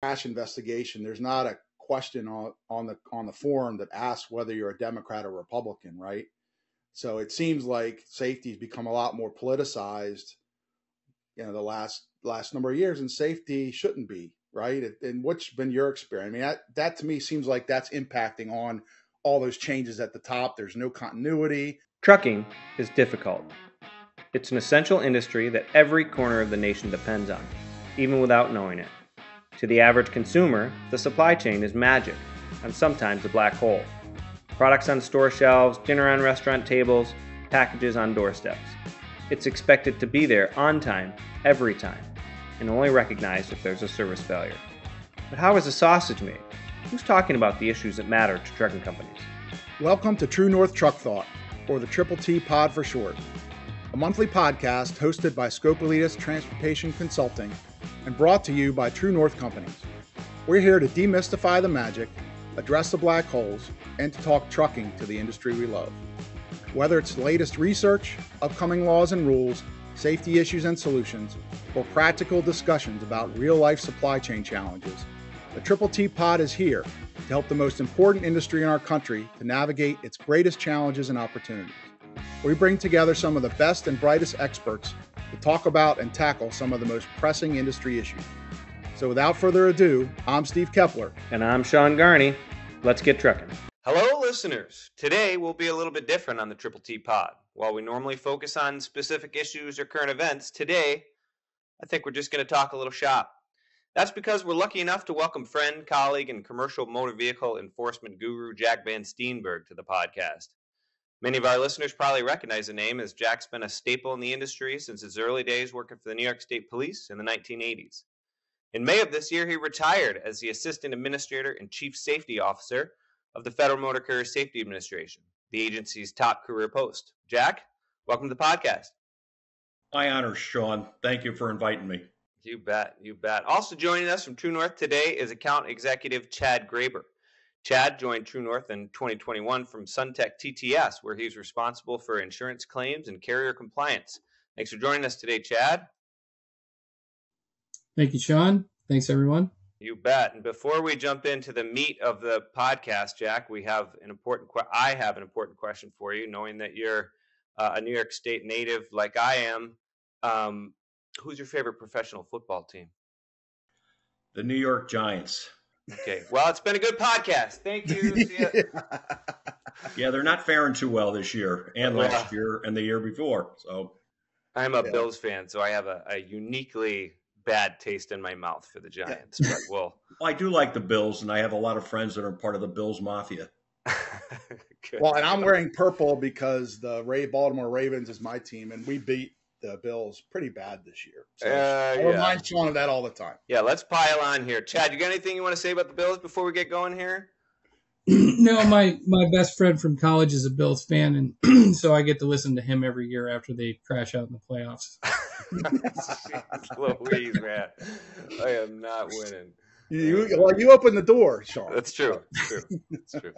crash investigation, there's not a question on the form that asks whether you're a Democrat or Republican, right? So it seems like safety has become a lot more politicized, the last number of years, and safety shouldn't be, right? And what's been your experience? I mean, that to me seems like that's impacting on all those changes at the top. There's no continuity. Trucking is difficult. It's an essential industry that every corner of the nation depends on, even without knowing it. To the average consumer, the supply chain is magic, and sometimes a black hole. Products on store shelves, dinner on restaurant tables, packages on doorsteps. It's expected to be there on time, every time, and only recognized if there's a service failure. But how is a sausage made? Who's talking about the issues that matter to trucking companies? Welcome to True North Truck Thought, or the TTT Pod for short. A monthly podcast hosted by Scopelitis Transportation Consulting and brought to you by TrueNorth Companies. We're here to demystify the magic, address the black holes, and to talk trucking to the industry we love. Whether it's the latest research, upcoming laws and rules, safety issues and solutions, or practical discussions about real-life supply chain challenges, the TTT Pod is here to help the most important industry in our country to navigate its greatest challenges and opportunities. We bring together some of the best and brightest experts to talk about and tackle some of the most pressing industry issues. So without further ado, I'm Steve Keppler. And I'm Sean Garney. Let's get trucking. Hello, listeners. Today will be a little bit different on the TTT Pod. While we normally focus on specific issues or current events, today, I think we're just going to talk a little shop. That's because we're lucky enough to welcome friend, colleague, and commercial motor vehicle enforcement guru Jack Van Steenburg to the podcast. Many of our listeners probably recognize the name, as Jack's been a staple in the industry since his early days working for the New York State Police in the 1980s. In May of this year, he retired as the Assistant Administrator and Chief Safety Officer of the Federal Motor Carrier Safety Administration, the agency's top career post. Jack, welcome to the podcast. My honor, Sean. Thank you for inviting me. You bet, you bet. Also joining us from True North today is Account Executive Chad Graber. Chad joined True North in 2021 from Suntech TTS, where he's responsible for insurance claims and carrier compliance. Thanks for joining us today, Chad. Thank you, Sean. Thanks, everyone. You bet. And before we jump into the meat of the podcast, Jack, I have an important question for you, knowing that you're a New York State native like I am. Who's your favorite professional football team? The New York Giants. Okay. Well, it's been a good podcast. Thank you. Yeah, they're not faring too well this year and last year and the year before. So I'm a Bills fan, so I have a uniquely bad taste in my mouth for the Giants. But well, I do like the Bills, and I have a lot of friends that are part of the Bills Mafia. Well, and I'm wearing purple because the Baltimore Ravens is my team, and we beat the Bills pretty bad this year. So I remind Sean of that all the time. Yeah, let's pile on here. Chad, you got anything you want to say about the Bills before we get going here? No, my best friend from college is a Bills fan, and so I get to listen to him every year after they crash out in the playoffs. Louise, man. I am not winning. You opened the door, Sean. That's true. It's true.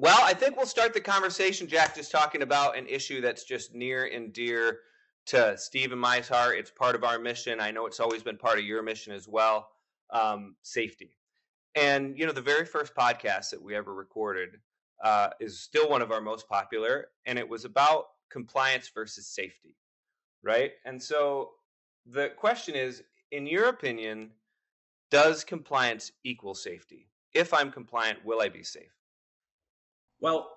Well, I think we'll start the conversation, Jack, just talking about an issue that's just near and dear to Steve and my heart. It's part of our mission. I know it's always been part of your mission as well, safety. And, the very first podcast that we ever recorded is still one of our most popular, and it was about compliance versus safety, right? And so the question is, in your opinion, does compliance equal safety? If I'm compliant, will I be safe? Well,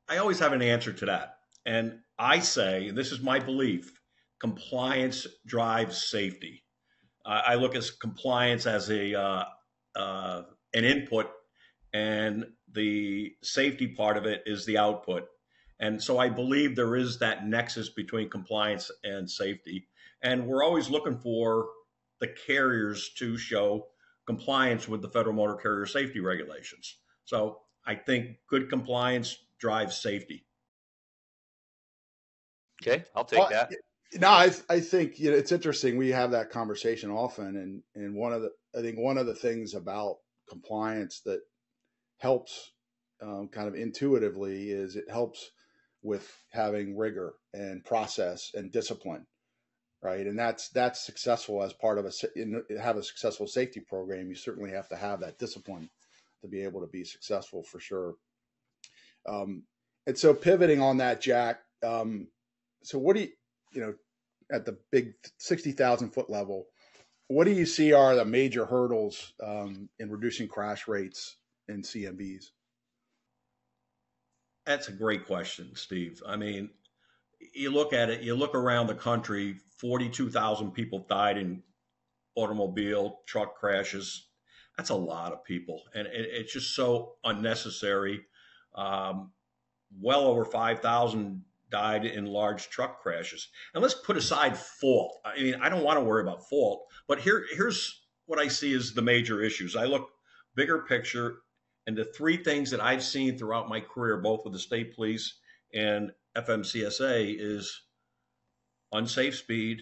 I always have an answer to that. And I say, this is my belief, compliance drives safety. I look at compliance as an input, and the safety part of it is the output. And so I believe there is that nexus between compliance and safety. And we're always looking for the carriers to show compliance with the Federal Motor Carrier Safety Regulations. So I think good compliance drives safety. Okay, I'll take that. No, I think it's interesting. We have that conversation often, and one of the things about compliance that helps kind of intuitively is it helps with having rigor and process and discipline. right? And that's successful as part of have a successful safety program. You certainly have to have that discipline to be able to be successful for sure. And so pivoting on that, Jack. So what do you at the big 60,000 foot level, what do you see are the major hurdles in reducing crash rates in CMVs? That's a great question, Steve. I mean, you look at it, you look around the country, 42,000 people died in automobile, truck crashes. That's a lot of people. And it's just so unnecessary. Well over 5,000 died in large truck crashes. And let's put aside fault. I mean, I don't want to worry about fault, but here's what I see as the major issues. I look bigger picture, and the three things that I've seen throughout my career, both with the state police and FMCSA, is unsafe speed,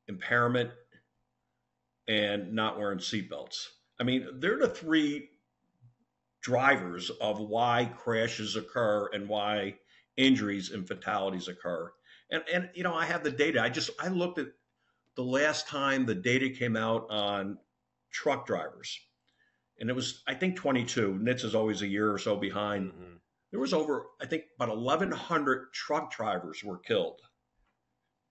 impairment, and not wearing seatbelts. I mean, they're the three drivers of why crashes occur and why injuries and fatalities occur. And I have the data. I looked at the last time the data came out on truck drivers, and it was, I think, 22. NHTSA is always a year or so behind. Mm-hmm. There was over, I think, about 1,100 truck drivers were killed.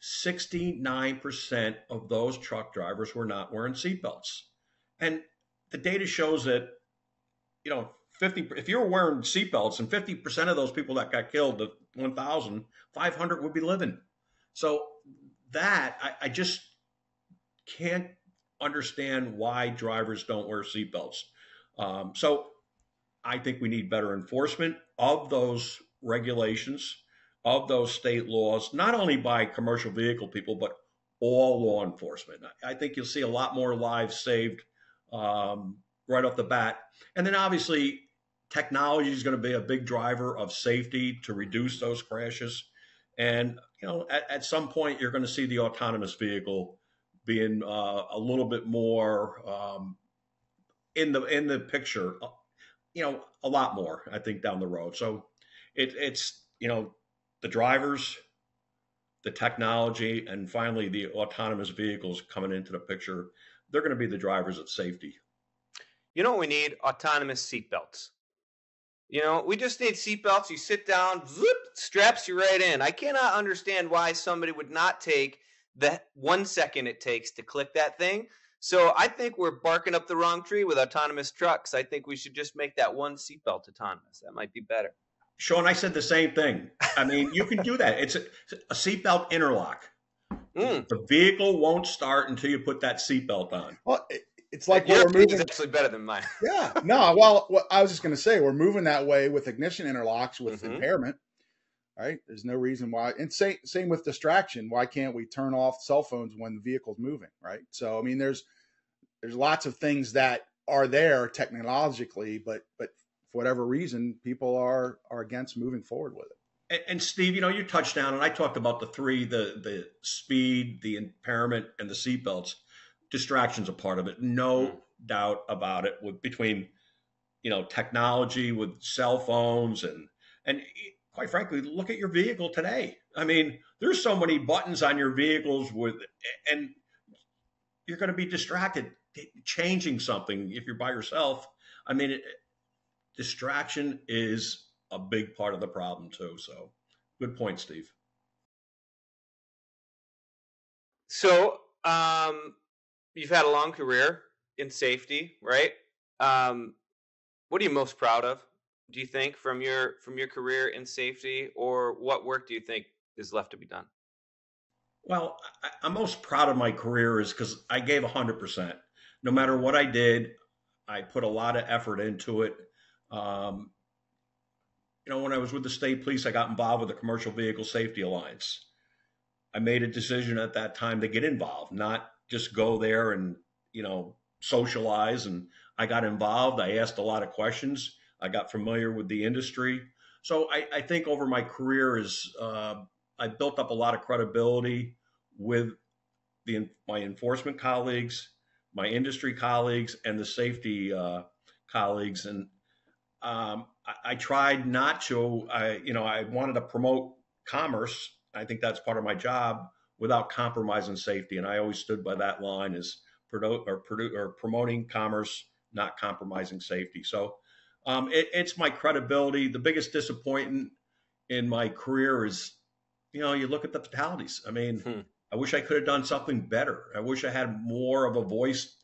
69% of those truck drivers were not wearing seatbelts. And the data shows that, 50, if you were wearing seatbelts, and 50% of those people that got killed, the 1,500 would be living. So that, I just can't understand why drivers don't wear seatbelts. So I think we need better enforcement of those regulations, of those state laws, not only by commercial vehicle people, but all law enforcement. I think you'll see a lot more lives saved right off the bat. And then obviously technology is going to be a big driver of safety to reduce those crashes. And, at some point you're going to see the autonomous vehicle being a little bit more in the picture, a lot more, I think, down the road. So it's the drivers, the technology, and finally the autonomous vehicles coming into the picture. They're going to be the drivers of safety. You know what we need? Autonomous seatbelts. We just need seatbelts. You sit down, zoop, straps you right in. I cannot understand why somebody would not take the 1 second it takes to click that thing. So I think we're barking up the wrong tree with autonomous trucks. I think we should just make that one seatbelt autonomous. That might be better. Sean, I said the same thing. I mean, you can do that. It's a seatbelt interlock. The vehicle won't start until you put that seatbelt on. Well, it's like your opinion is actually better than mine. Yeah. No, well, I was just going to say, we're moving that way with ignition interlocks with impairment, right? There's no reason why. And same with distraction. Why can't we turn off cell phones when the vehicle's moving, right? So, I mean, there's lots of things that are there technologically, but for whatever reason, people are against moving forward with it. And Steve, you touched down, and I talked about the three, the speed, the impairment, and the seatbelts. Distraction's a part of it, no doubt about it. Between technology with cell phones and quite frankly, look at your vehicle today. I mean, there's so many buttons on your vehicles and you're going to be distracted changing something if you're by yourself. I mean, distraction is a big part of the problem too. So good point, Steve. So, you've had a long career in safety, right? What are you most proud of, do you think, from your career in safety, or what work do you think is left to be done? Well, I'm most proud of my career is because I gave 100%. No matter what I did, I put a lot of effort into it. When I was with the state police, I got involved with the Commercial Vehicle Safety Alliance. I made a decision at that time to get involved, not just go there and, socialize. And I got involved. I asked a lot of questions. I got familiar with the industry. So I think over my career I built up a lot of credibility with my enforcement colleagues, my industry colleagues, and the safety colleagues. And I tried not to, I wanted to promote commerce. I think that's part of my job, without compromising safety. And I always stood by that line as promoting commerce, not compromising safety. So it's my credibility. The biggest disappointment in my career is, you look at the fatalities. I mean, I wish I could have done something better. I wish I had more of a voice,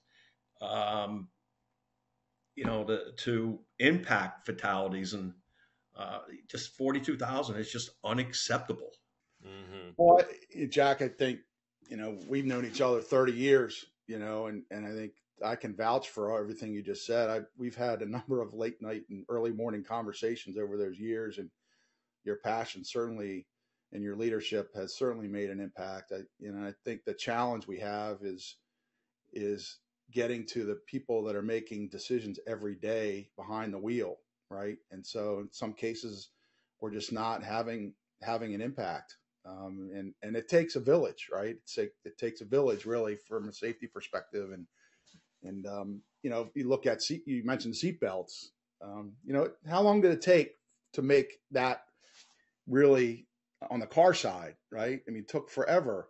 to impact fatalities, and just 42,000 is just unacceptable. Mm-hmm. Well, Jack, I think, we've known each other 30 years, and I think I can vouch for everything you just said. We've had a number of late night and early morning conversations over those years, and your passion certainly and your leadership has certainly made an impact. I think the challenge we have is getting to the people that are making decisions every day behind the wheel, right? And so in some cases, we're just not having an impact. And it takes a village, right? It takes a village really from a safety perspective. And you look at you mentioned seatbelts. How long did it take to make that really on the car side, right? I mean, it took forever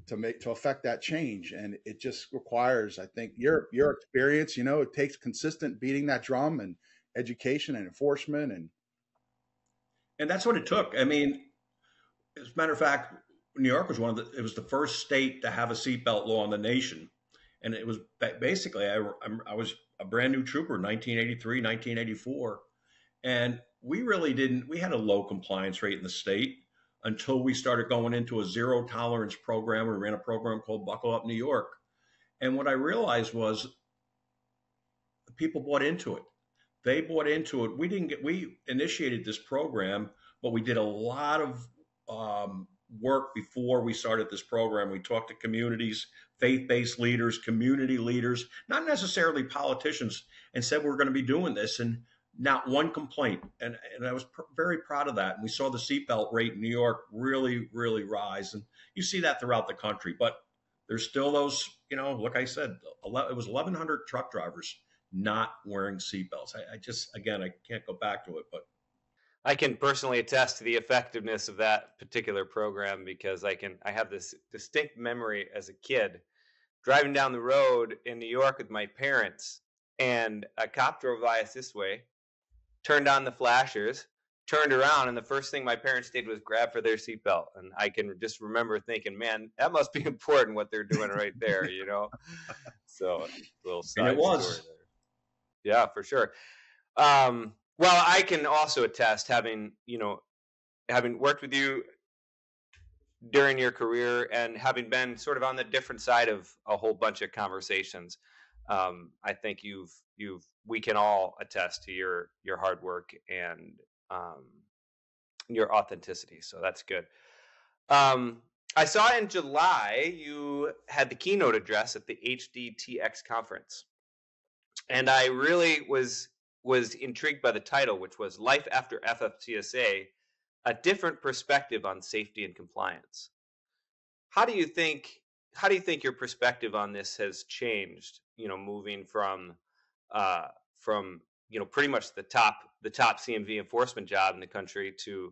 to affect that change, and it just requires, I think, your experience. It takes consistent beating that drum and education and enforcement, and that's what it took. I mean, as a matter of fact, New York was it was the first state to have a seatbelt law in the nation. And it was basically, I was a brand new trooper in 1983, 1984. And we had a low compliance rate in the state until we started going into a zero tolerance program. We ran a program called Buckle Up New York. And what I realized was people bought into it. They bought into it. We initiated this program, but we did a lot of work before we started this program. We talked to communities, faith-based leaders, community leaders, not necessarily politicians, and said we're going to be doing this, and not one complaint. And I was very proud of that. And we saw the seatbelt rate in New York really, really rise. And you see that throughout the country. But there's still those, like I said, it was 1,100 truck drivers not wearing seatbelts. I can't go back to it, but I can personally attest to the effectiveness of that particular program, because I have this distinct memory as a kid driving down the road in New York with my parents, and a cop drove by us this way, turned on the flashers, turned around, and the first thing my parents did was grab for their seatbelt. And I can just remember thinking, man, that must be important what they're doing right there, So a little side and it was. story there. Yeah, for sure. Well, I can also attest, having worked with you during your career and having been sort of on the different side of a whole bunch of conversations. I think we can all attest to your hard work and your authenticity. So that's good. I saw in July you had the keynote address at the HDTX conference, and I really was intrigued by the title, which was Life After FFCSA, a different perspective on safety and compliance. How do you think your perspective on this has changed, moving from pretty much the top CMV enforcement job in the country to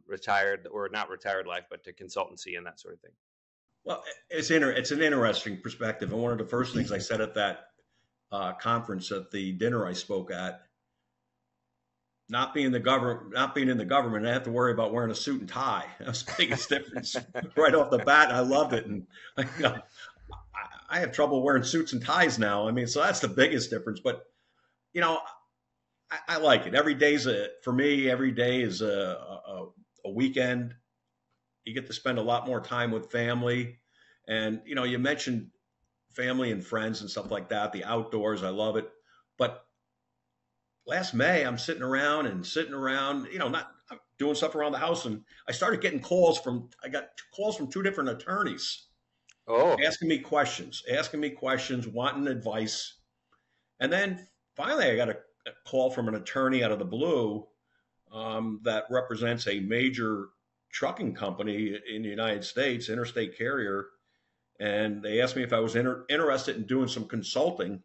retired, or not retired life, but to consultancy and that sort of thing? Well, it's an interesting perspective. And one of the first things I said at that conference, at the dinner I spoke at, not being in the government, I have to worry about wearing a suit and tie. That's the biggest difference right off the bat. I loved it. And I have trouble wearing suits and ties now. I mean, so that's the biggest difference. But, I like it. Every day is a weekend. You get to spend a lot more time with family. And, you mentioned family and friends and stuff like that, the outdoors. I love it. But last May, I'm sitting around, not doing stuff around the house. And I started getting I got calls from two different attorneys. Oh, asking me questions, wanting advice. And then finally, I got a call from an attorney out of the blue that represents a major trucking company in the United States, interstate carrier. And they asked me if I was interested in doing some consulting.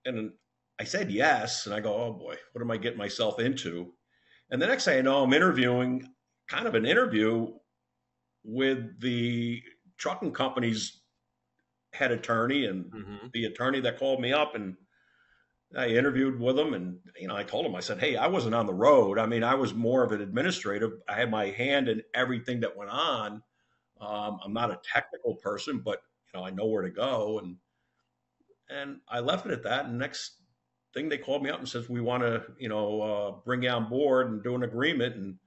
And I said yes. And I go, oh boy, what am I getting myself into? And the next thing I know, I'm interviewing, kind of an interview with the trucking company's head attorney and the attorney that called me up, and I interviewed with him, and I told him, I said, hey, I wasn't on the road. I mean, I was more of an administrative. I had my hand in everything that went on. I'm not a technical person, but I know where to go, and I left it at that. And next thing, they called me up and says, we want to bring you on board and do an agreement. And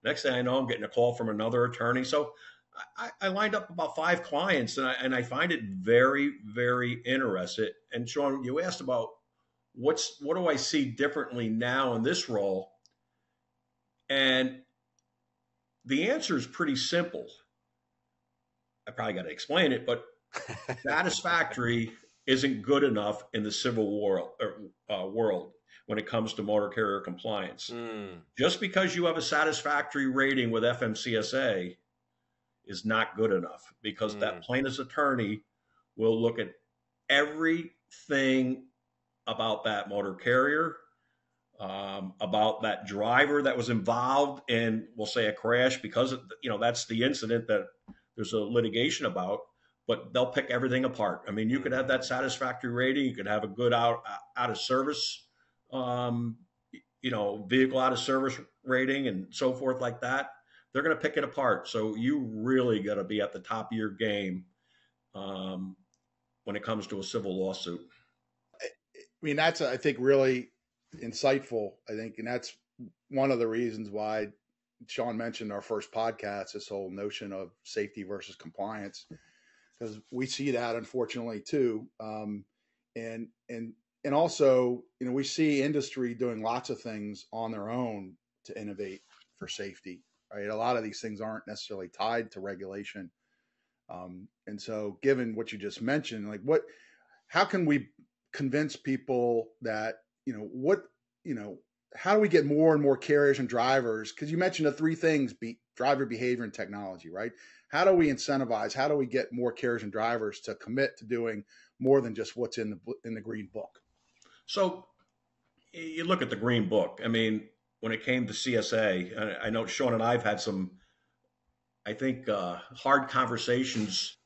next thing I know, I'm getting a call from another attorney. So I lined up about 5 clients, and I find it very, very interesting. And Sean, you asked about what do I see differently now in this role? And the answer is pretty simple. I probably got to explain it, but satisfactory isn't good enough in the civil world when it comes to motor carrier compliance. Just because you have a satisfactory rating with FMCSA is not good enough, because that plaintiff's attorney will look at everything about that motor carrier, about that driver that was involved in, we'll say, a crash, because that's the incident that there's a litigation about, but they'll pick everything apart. I mean, you could have that satisfactory rating, you could have a good out of service, vehicle out of service rating and so forth like that. They're going to pick it apart. So you really got to be at the top of your game when it comes to a civil lawsuit. I mean, that's, I think, really insightful, I think. And that's one of the reasons why Sean mentioned our first podcast, this whole notion of safety versus compliance, because we see that, unfortunately, too. And also, we see industry doing lots of things on their own to innovate for safety, right? A lot of these things aren't necessarily tied to regulation. And so given what you just mentioned, how can we convince people that, how do we get more and more carriers and drivers? Because you mentioned the 3 things: driver behavior and technology, right? How do we incentivize? How do we get more carriers and drivers to commit to doing more than just what's in the Green Book? So you look at the Green Book. I mean, when it came to CSA, I know Sean and I have had some, I think, hard conversations,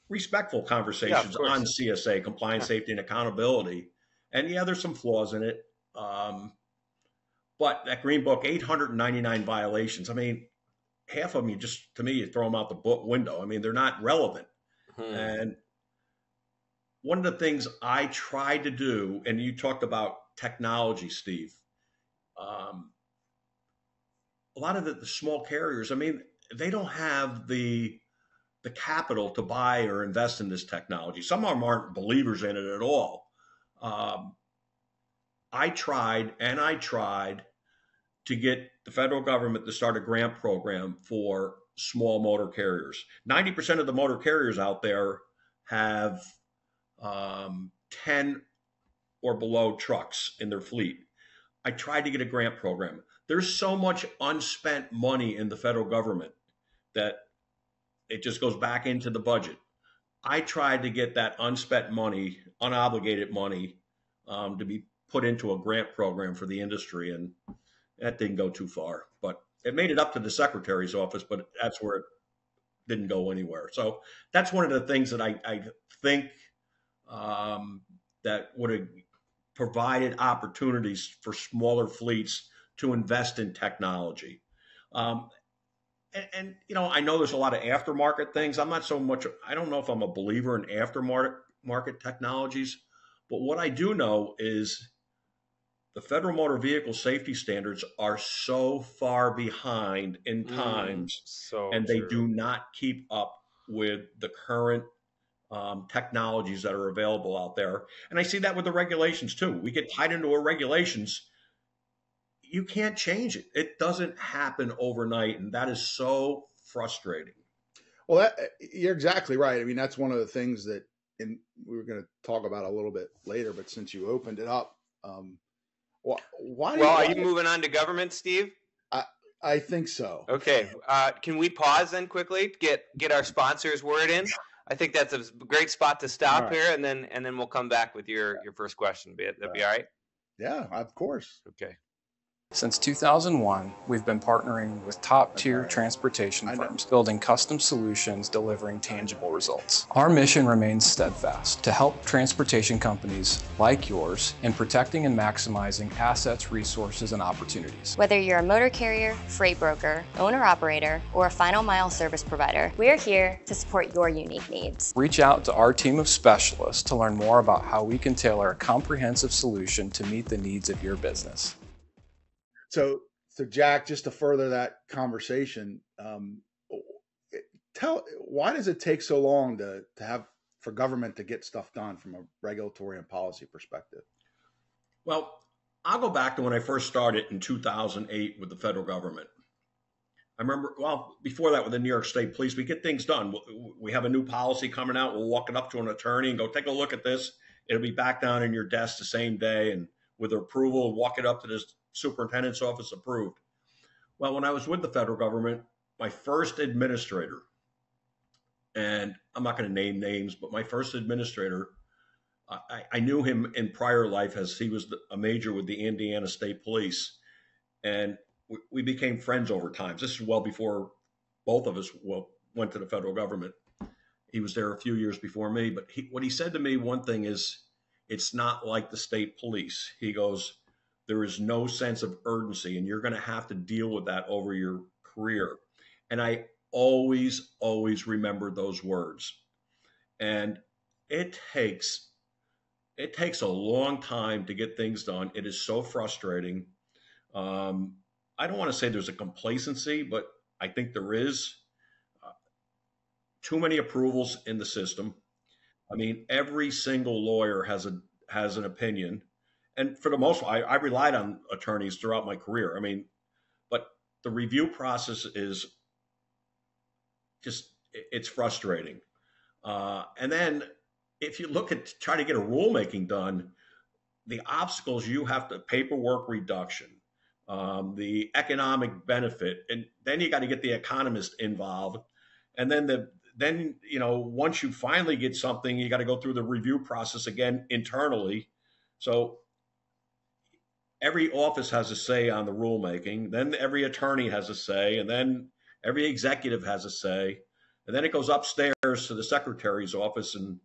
respectful conversations on CSA, compliance, safety, and accountability. And there's some flaws in it. But that Green Book, 899 violations. I mean, half of them, you throw them out the book window. I mean, they're not relevant. And one of the things I tried to do, and you talked about technology, Steve, a lot of the small carriers, I mean, they don't have the capital to buy or invest in this technology. Some of them aren't believers in it at all. I tried to get the federal government to start a grant program for small motor carriers. 90% of the motor carriers out there have 10 or below trucks in their fleet. I tried to get a grant program. There's so much unspent money in the federal government that it just goes back into the budget. I tried to get that unspent money, unobligated money, to be put into a grant program for the industry, and that didn't go too far. But it made it up to the secretary's office, but that's where it didn't go anywhere. So that's one of the things that I think that would have provided opportunities for smaller fleets to invest in technology. And I know there's a lot of aftermarket things. I don't know if I'm a believer in aftermarket technologies, but what I do know is the federal motor vehicle safety standards are so far behind in times, and they do not keep up with the current technologies that are available out there. And I see that with the regulations too. We get tied into our regulations. You can't change it. It doesn't happen overnight. And that is so frustrating. Well, you're exactly right. I mean, that's one of the things that we were going to talk about a little bit later, but since you opened it up, are you moving on to government, Steve? I think so. Okay. Can we pause then quickly, get our sponsors word in? I think that's a great spot to stop here, and then we'll come back with your first question. That'd be all right? Yeah, of course. Okay. Since 2001, we've been partnering with top-tier transportation firms, building custom solutions, delivering tangible results. Our mission remains steadfast, to help transportation companies like yours in protecting and maximizing assets, resources, and opportunities. Whether you're a motor carrier, freight broker, owner-operator, or a final mile service provider, we're here to support your unique needs. Reach out to our team of specialists to learn more about how we can tailor a comprehensive solution to meet the needs of your business. So Jack, just to further that conversation, why does it take so long for government to get stuff done from a regulatory and policy perspective? Well, I'll go back to when I first started in 2008 with the federal government. I remember, before that with the New York State Police, we get things done. We have a new policy coming out. We'll walk it up to an attorney and go, take a look at this. It'll be back down in your desk the same day. And with approval, walk it up to this superintendent's office, approved. Well, when I was with the federal government, my first administrator, and I'm not going to name names, but my first administrator, I knew him in prior life as he was a major with the Indiana State Police. And we became friends over time. This is well before both of us went to the federal government. He was there a few years before me. But what he said to me, one thing is, it's not like the state police. He goes, there is no sense of urgency, and you're going to have to deal with that over your career. And I always remember those words. And it takes a long time to get things done. It is so frustrating. I don't want to say there's a complacency, but I think there is too many approvals in the system. I mean, every single lawyer has an opinion. And for the most part, I relied on attorneys throughout my career. I mean, but the review process is it's frustrating. And then if you look at try to get a rulemaking done, the obstacles you have to paperwork reduction, the economic benefit, and then you got to get the economist involved. And then once you finally get something, you got to go through the review process again internally. So every office has a say on the rulemaking. Then every attorney has a say, and then every executive has a say. And then it goes upstairs to the secretary's office, and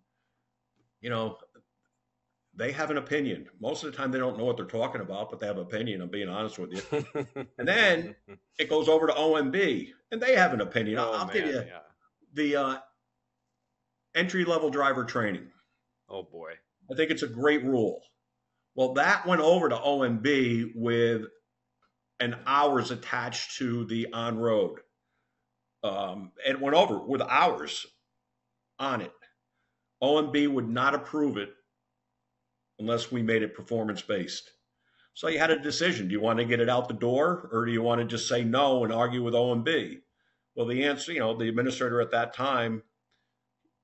they have an opinion. Most of the time, they don't know what they're talking about, but they have an opinion. I'm being honest with you. And then it goes over to OMB, and they have an opinion. I'll give you the entry-level driver training. Oh boy, I think it's a great rule. Well, that went over to OMB with an hours attached to the on-road. It went over with hours on it. OMB would not approve it unless we made it performance-based. So you had a decision. Do you want to get it out the door, or do you want to just say no and argue with OMB? Well, the answer, the administrator at that time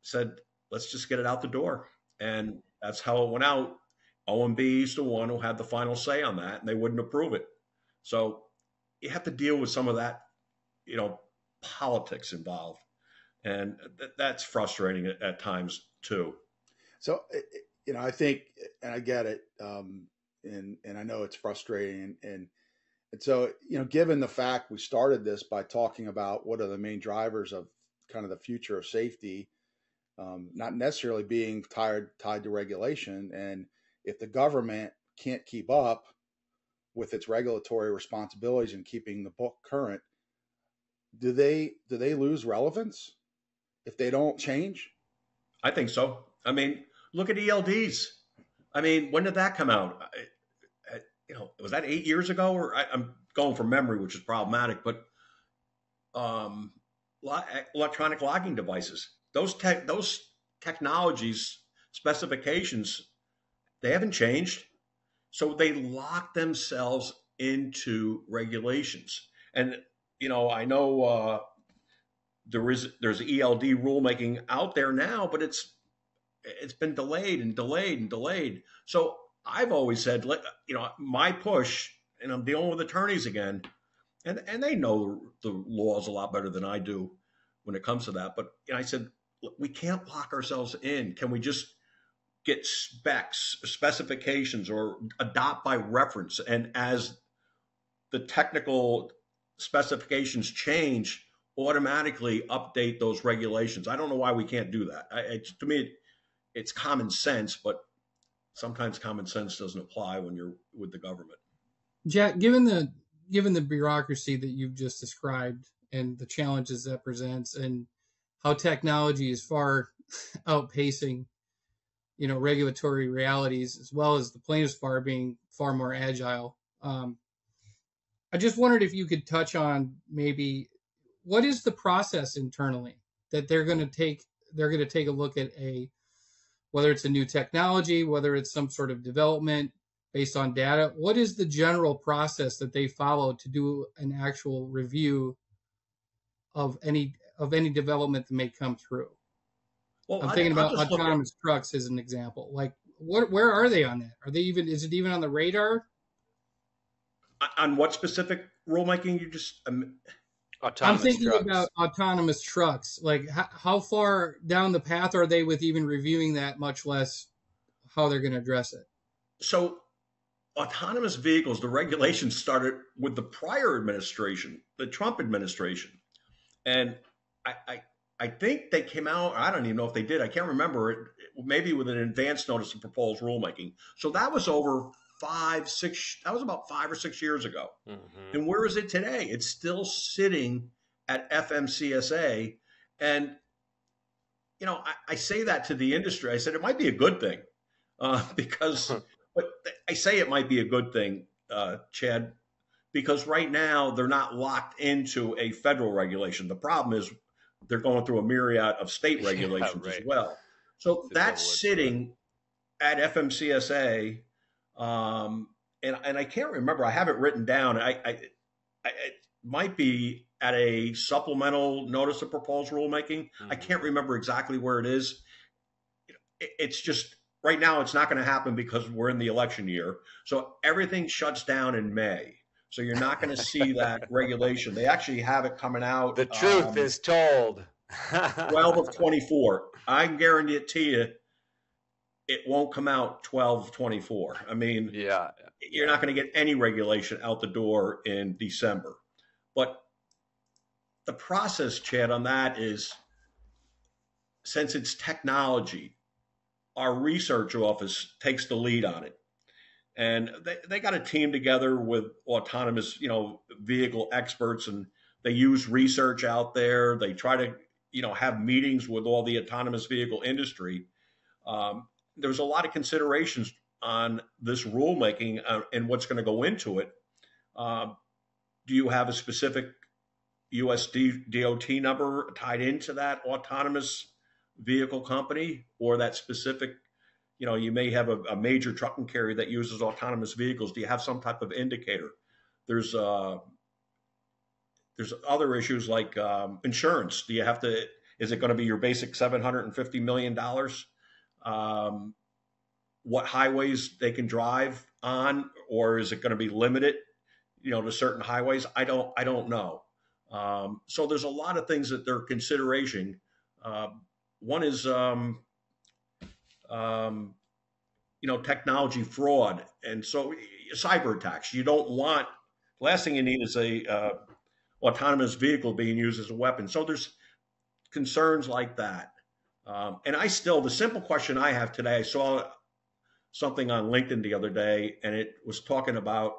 said, let's just get it out the door. And that's how it went out. OMB is the one who had the final say on that, and they wouldn't approve it. So you have to deal with some of that, politics involved. And that's frustrating at times too. So, I think, and I get it. And I know it's frustrating. And so, given the fact we started this by talking about what are the main drivers of kind of the future of safety, not necessarily being tied to regulation. And if the government can't keep up with its regulatory responsibilities and keeping the book current, do they lose relevance if they don't change? I think so. I mean, look at ELDs. I mean, when did that come out? Was that 8 years ago? Or I'm going from memory, which is problematic. But electronic logging devices, those technologies, specifications, they haven't changed. So they lock themselves into regulations. And, I know there's ELD rulemaking out there now, but it's been delayed and delayed and delayed. So I've always said, my push, and I'm dealing with attorneys again, and they know the laws a lot better than I do when it comes to that. But I said, we can't lock ourselves in. Can we just get specifications, or adopt by reference? And as the technical specifications change, automatically update those regulations. I don't know why we can't do that. To me, it's common sense, but sometimes common sense doesn't apply when you're with the government. Jack, given the bureaucracy that you've just described and the challenges that presents, and how technology is far outpacing, regulatory realities, as well as the plaintiffs bar being far more agile, I just wondered if you could touch on maybe what is the process internally that they're going to take. They're going to take a look at whether it's a new technology, whether it's some sort of development based on data. What is the general process that they follow to do an actual review of any development that may come through? Well, I'm thinking about autonomous trucks as an example. Like, where are they on that? Is it even on the radar? On what specific rulemaking you just? I'm thinking about autonomous trucks. Like, how far down the path are they with even reviewing that, much less how they're going to address it? So, autonomous vehicles, the regulations started with the prior administration, the Trump administration. And I think they came out, I don't even know if they did, I can't remember, it maybe with an advance notice of proposed rulemaking. So that was about 5 or 6 years ago. Mm-hmm. And where is it today? It's still sitting at FMCSA. And, I say that to the industry. I said it might be a good thing because, but I say it might be a good thing, Chad, because right now they're not locked into a federal regulation. The problem is they're going through a myriad of state regulations as well. So that's sitting at FMCSA. And I can't remember. I have it written down. It might be at a supplemental notice of proposed rulemaking. Mm-hmm. I can't remember exactly where it is. It's just right now it's not going to happen because we're in the election year. So everything shuts down in May. So you're not going to see that regulation. They actually have it coming out. The truth is told. 12 of 24. I can guarantee it to you, it won't come out 12 of 24. I mean, you're not going to get any regulation out the door in December. But the process, Chad, on that is, since it's technology, our research office takes the lead on it. And they got a team together with autonomous, vehicle experts, and they use research out there. They try to, have meetings with all the autonomous vehicle industry. There's a lot of considerations on this rulemaking and what's going to go into it. Do you have a specific US DOT number tied into that autonomous vehicle company, or that specific? You may have a major trucking carrier that uses autonomous vehicles. Do you have some type of indicator? There's other issues like insurance. Do you have to? Is it going to be your basic $750 million? What highways they can drive on, or is it going to be limited, to certain highways? I don't know. So there's a lot of things that they're considering. One is technology fraud. And so cyber attacks, you don't want, last thing you need is a autonomous vehicle being used as a weapon. So there's concerns like that. And the simple question I have today, I saw something on LinkedIn the other day, and it was talking about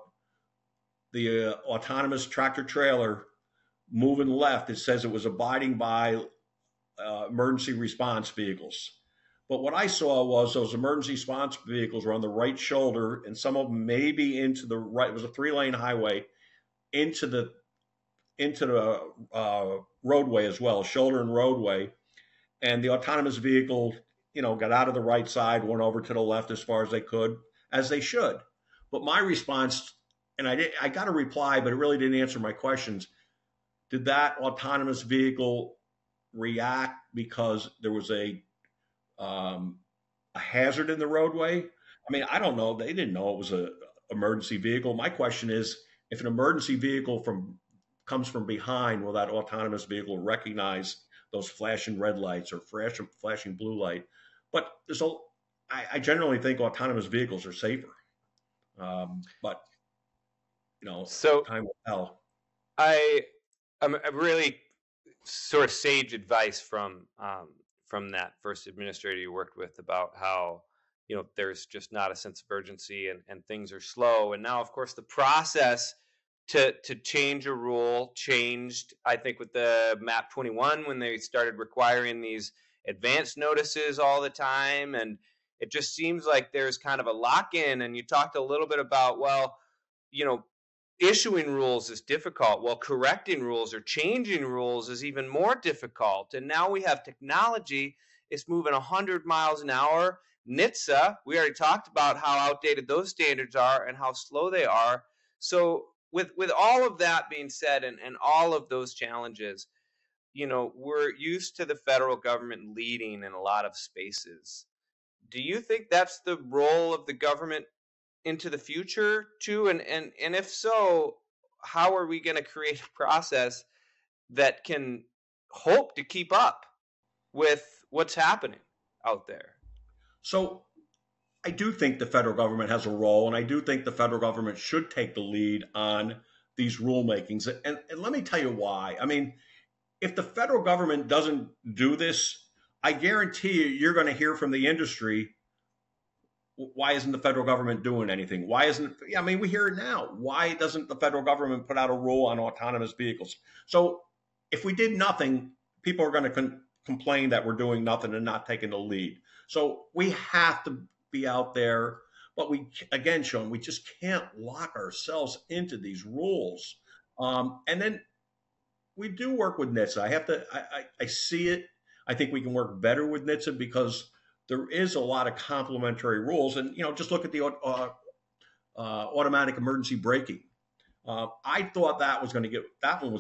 the autonomous tractor trailer moving left. It says it was abiding by emergency response vehicles. But what I saw was those emergency response vehicles were on the right shoulder, and some of them maybe into the right. It was a 3-lane highway into the roadway as well, shoulder and roadway. And the autonomous vehicle, got out of the right side, went over to the left as far as they could, as they should. But my response, and I got a reply, but it really didn't answer my questions. Did that autonomous vehicle react because there was a hazard in the roadway? I mean, I don't know. They didn't know it was an emergency vehicle. My question is, if an emergency vehicle comes from behind, will that autonomous vehicle recognize those flashing red lights or flashing blue light? But I generally think autonomous vehicles are safer. But So time will tell. I'm really sort of sage advice from that first administrator you worked with about how there's just not a sense of urgency and things are slow. And now, of course, the process to change a rule changed, I think, with the MAP 21 when they started requiring these advance notices all the time. And it just seems like there's kind of a lock-in. And you talked a little bit about, well, issuing rules is difficult. Well, correcting rules or changing rules is even more difficult. And now we have technology. It's moving 100 miles an hour. NHTSA, we already talked about how outdated those standards are and how slow they are. So with all of that being said and all of those challenges, we're used to the federal government leading in a lot of spaces. Do you think that's the role of the government into the future too? And if so, how are we going to create a process that can hope to keep up with what's happening out there? So I do think the federal government has a role, and I do think the federal government should take the lead on these rulemakings. And let me tell you why. I mean, if the federal government doesn't do this, I guarantee you're going to hear from the industry, why isn't the federal government doing anything? Why isn't, I mean, we hear it now. Why doesn't the federal government put out a rule on autonomous vehicles? So if we did nothing, people are going to complain that we're doing nothing and not taking the lead. So we have to be out there, but again, Sean, we just can't lock ourselves into these rules. And then we do work with NHTSA. I see it. I think we can work better with NHTSA because there is a lot of complementary rules. And, just look at the automatic emergency braking. I thought that one was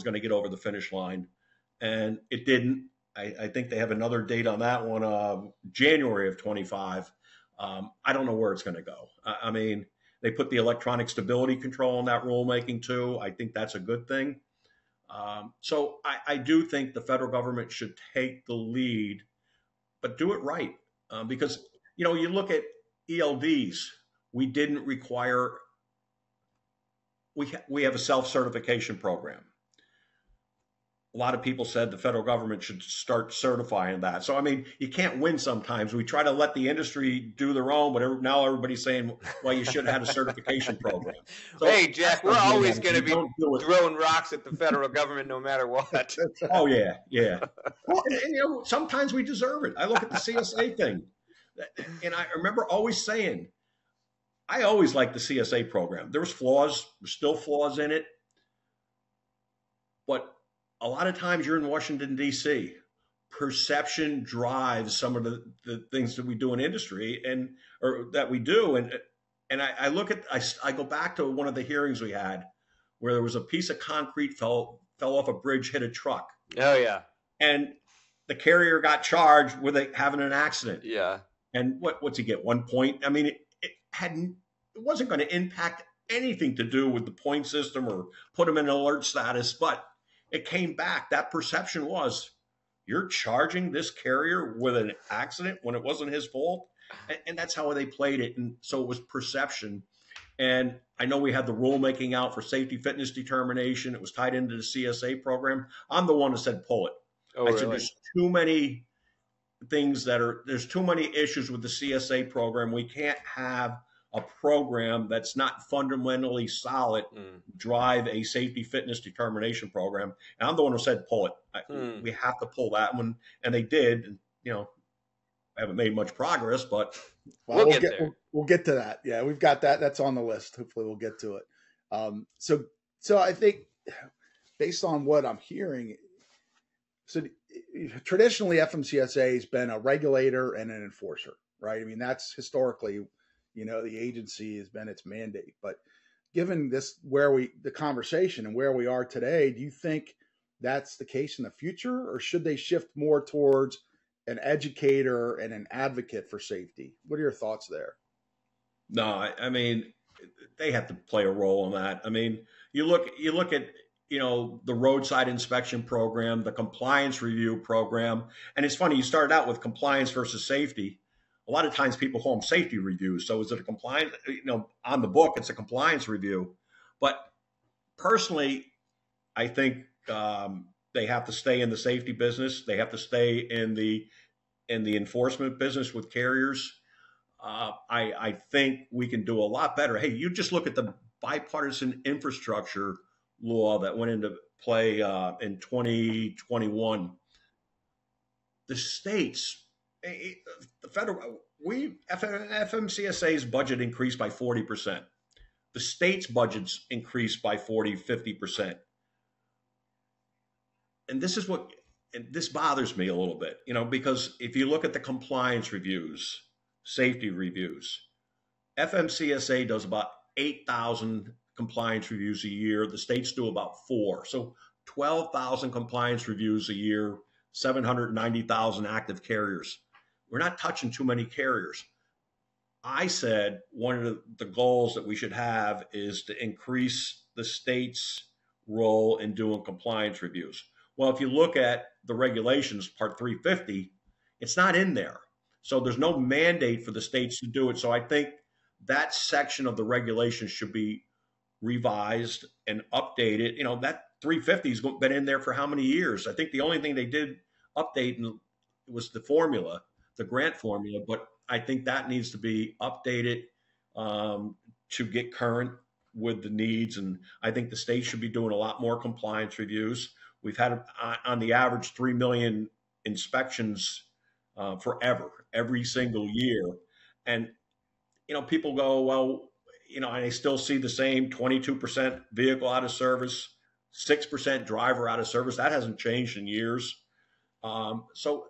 going to get over the finish line, and it didn't. I think they have another date on that one, January of 25. I don't know where it's going to go. I mean, they put the electronic stability control on that rulemaking too. I think that's a good thing. So I do think the federal government should take the lead, but do it right. Because, you look at ELDs, we didn't require, we have a self-certification program. A lot of people said the federal government should start certifying that. So, I mean, you can't win sometimes. We try to let the industry do their own, but now everybody's saying, well, you should have had a certification program. So, hey, Jack, we're always going to be throwing rocks at the federal government no matter what. Oh, yeah, yeah. Well, and, sometimes we deserve it. I look at the CSA thing, and I remember always saying, I always liked the CSA program. There was flaws, there's still flaws in it, but a lot of times you're in Washington, D.C. Perception drives some of the things that we do in industry or that we do. And I look at, I go back to one of the hearings we had where there was a piece of concrete fell off a bridge, hit a truck. Oh, yeah. And the carrier got charged with having an accident. Yeah. And what's he get? 1 point? I mean, it wasn't going to impact anything to do with the point system or put him in alert status, but it came back. That perception was, you're charging this carrier with an accident when it wasn't his fault. And that's how they played it. And so it was perception. And I know we had the rulemaking out for safety fitness determination. It was tied into the CSA program. I'm the one who said pull it. Oh, I said, really? there's too many things there's too many issues with the CSA program. We can't have a program that's not fundamentally solid drive a safety fitness determination program. And I'm the one who said, pull it. We have to pull that one. And they did. And, haven't made much progress, but we'll get there. We'll get to that. Yeah, we've got that. That's on the list. Hopefully we'll get to it. So I think based on what I'm hearing, so traditionally FMCSA has been a regulator and an enforcer, right? I mean, that's historically, the agency has been its mandate. But given the conversation and where we are today, do you think that's the case in the future, or should they shift more towards an educator and an advocate for safety? What are your thoughts there? No, I mean, they have to play a role in that. I mean, you look at, the roadside inspection program, the compliance review program. And it's funny, you started out with compliance versus safety. A lot of times people call them safety reviews. So is it a compliance, on the book, it's a compliance review. But personally, I think they have to stay in the safety business. They have to stay in the enforcement business with carriers. I think we can do a lot better. Hey, you just look at the bipartisan infrastructure law that went into play in 2021. The states, the federal, FMCSA's budget increased by 40%. The states' budgets increased by 40, 50%. And this bothers me a little bit, because if you look at the compliance reviews, safety reviews, FMCSA does about 8,000 compliance reviews a year. The states do about 4. So 12,000 compliance reviews a year, 790,000 active carriers. We're not touching too many carriers. I said one of the goals that we should have is to increase the state's role in doing compliance reviews. Well, if you look at the regulations, Part 350, it's not in there. So there's no mandate for the states to do it. So I think that section of the regulations should be revised and updated. That 350 has been in there for how many years? I think the only thing they did update was the formula, the grant formula, but I think that needs to be updated to get current with the needs. And I think the state should be doing a lot more compliance reviews. We've had on the average 3 million inspections forever, every single year. And, people go, well, and I still see the same 22% vehicle out of service, 6% driver out of service. That hasn't changed in years. So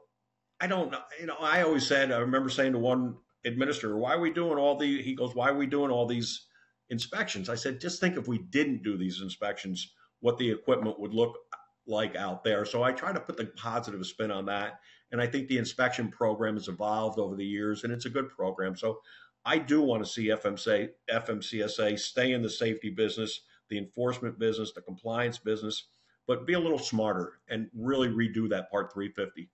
I don't know. I always said, I remember saying to one administrator, he goes, why are we doing all these inspections? I said, just think if we didn't do these inspections, what the equipment would look like out there. So I try to put the positive spin on that. And I think the inspection program has evolved over the years, and it's a good program. So I do want to see FMCSA stay in the safety business, the enforcement business, the compliance business, but be a little smarter and really redo that Part 350.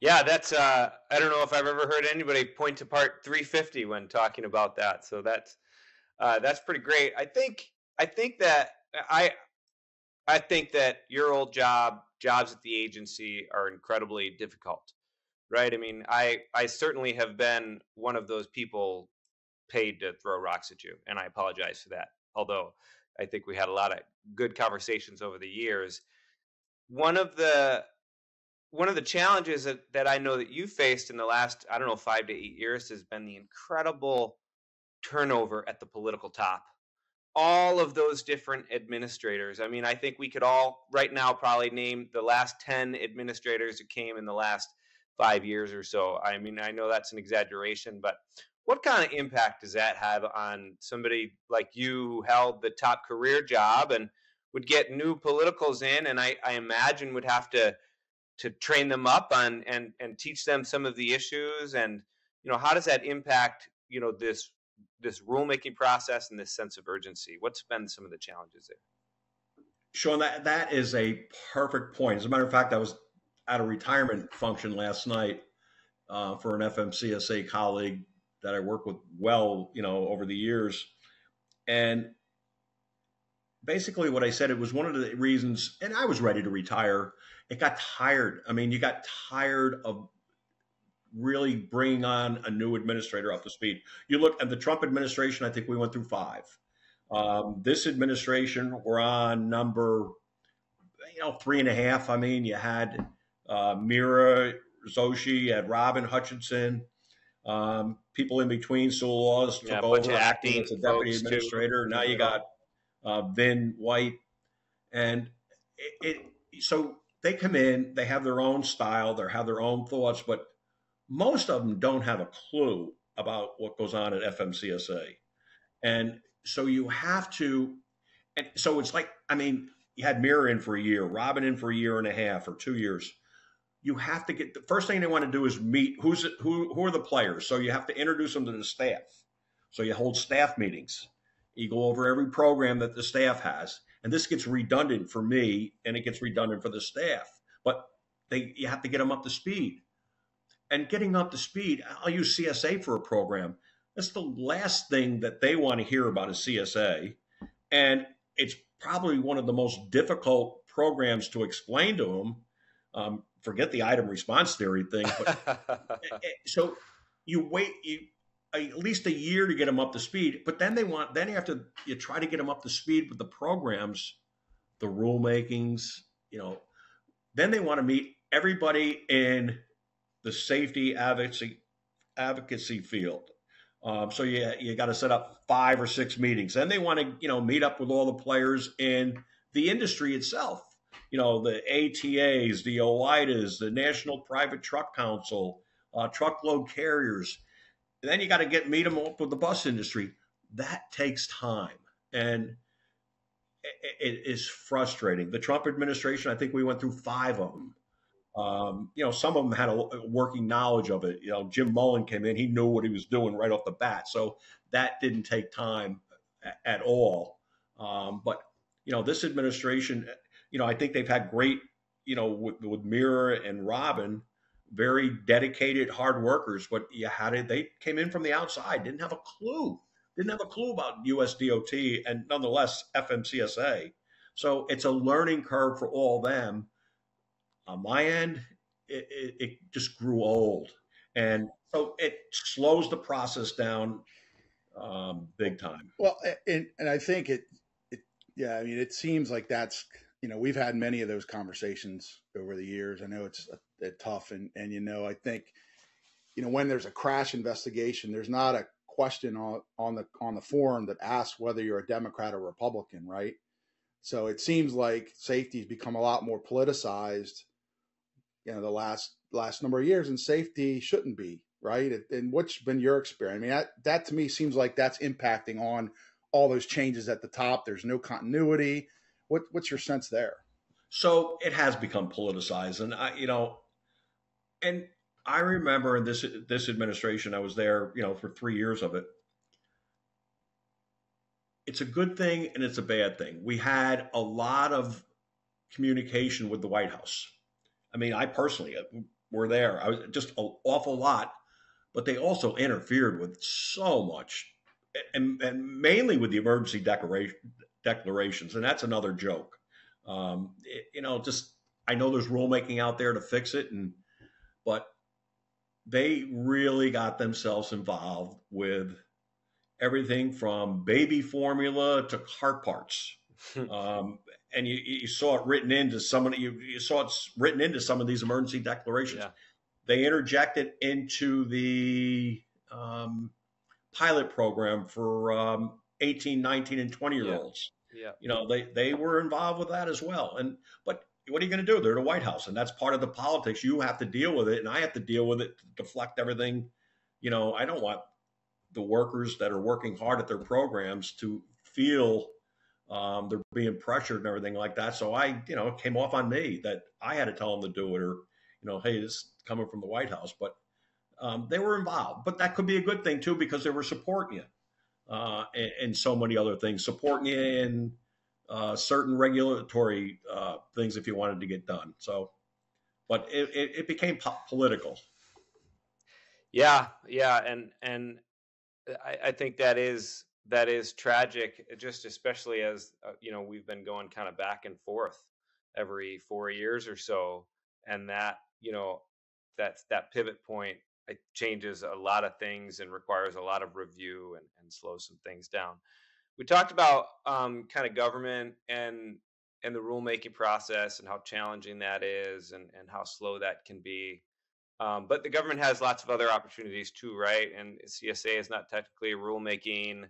Yeah, that's I don't know if I've ever heard anybody point to Part 350 when talking about that. So that's pretty great. I think that your old jobs at the agency are incredibly difficult, right? I mean, I certainly have been one of those people paid to throw rocks at you, and I apologize for that. Although I think we had a lot of good conversations over the years. One of the challenges that I know that you faced in the last, 5 to 8 years has been the incredible turnover at the political top. All of those different administrators. I mean, I think we could all right now probably name the last 10 administrators that came in the last 5 years or so. I mean, I know that's an exaggeration, but what kind of impact does that have on somebody like you who held the top career job and would get new politicals in, and I imagine would have to train them up on and teach them some of the issues, and how does that impact this rulemaking process and this sense of urgency? What's been some of the challenges there? Sean, that is a perfect point. As a matter of fact, I was at a retirement function last night for an FMCSA colleague that I work with over the years. And basically what I said, it was one of the reasons, and I was ready to retire. It got tired. I mean, you got tired of really bringing on a new administrator up to speed. You look at the Trump administration, I think we went through 5. This administration, we're on number, 3.5. I mean, you had Mira Zoshi, you had Robin Hutchinson, people in between, Sewell Laws took over acting as a deputy administrator. Now you got Vin White. And so they come in, they have their own style, they have their own thoughts, but most of them don't have a clue about what goes on at FMCSA. And so you have to, and so it's like, you had Mira in for a year, Robin in for a year and a half or 2 years. You have to get, the first thing they want to do is meet who are the players. So you have to introduce them to the staff. So you hold staff meetings. You go over every program that the staff has. And this gets redundant for me and it gets redundant for the staff. But you have to get them up to speed. And getting up to speed, I'll use CSA for a program. That's the last thing that they want to hear about is CSA. And it's probably one of the most difficult programs to explain to them. Forget the item response theory thing, but so you wait at least a year to get them up to speed. But then after you try to get them up to speed with the programs, the rulemakings, then they want to meet everybody in the safety advocacy field. So you got to set up 5 or 6 meetings. Then they want to, meet up with all the players in the industry itself. The ATAs, the OIDAs, the National Private Truck Council, truckload carriers. And then you got to meet them up with the bus industry. That takes time. And it is frustrating. The Trump administration, I think we went through 5 of them. Some of them had a working knowledge of it. Jim Mullen came in, he knew what he was doing right off the bat. So that didn't take time at all. But this administration, I think they've had great, with Mira and Robin, very dedicated, hard workers, but they came in from the outside, didn't have a clue about USDOT and nonetheless FMCSA. So it's a learning curve for all of them. On my end, it just grew old. And so it slows the process down big time. Well, and I think it seems like that's, we've had many of those conversations over the years. I know it's tough. And I think, when there's a crash investigation, there's not a question on the form that asks whether you're a Democrat or Republican, right? So it seems like safety's become a lot more politicized, the last number of years, and safety shouldn't be, right? And what's been your experience? I mean, that to me seems like that's impacting on all those changes at the top. There's no continuity. What's your sense there? So it has become politicized, and I remember in this administration, I was there, for 3 years of it. It's a good thing and it's a bad thing. We had a lot of communication with the White House. I mean, I personally were there. I was just an awful lot, but they also interfered with so much, and mainly with the emergency declarations, and that's another joke. I know there's rulemaking out there to fix it, but they really got themselves involved with everything from baby formula to car parts. And you saw it written into written into some of these emergency declarations. Yeah. They interjected into the pilot program for 18, 19, and 20-year-olds. Yeah. They were involved with that as well. But what are you going to do? They're the White House, and that's part of the politics. You have to deal with it, and I have to deal with it to deflect everything. I don't want the workers that are working hard at their programs to feel they're being pressured and everything like that. So it came off on me that I had to tell them to do it, or, hey, this is coming from the White House. But they were involved. But that could be a good thing, too, because they were supporting you and so many other things, supporting you in certain regulatory things if you wanted to get done. So, but it became political. Yeah. And I think that is tragic, just especially as we've been going kind of back and forth every 4 years or so, and that that pivot point changes a lot of things and requires a lot of review and slows some things down. We talked about kind of government and the rulemaking process and how challenging that is and how slow that can be. But the government has lots of other opportunities too, right? And CSA is not technically a rulemaking,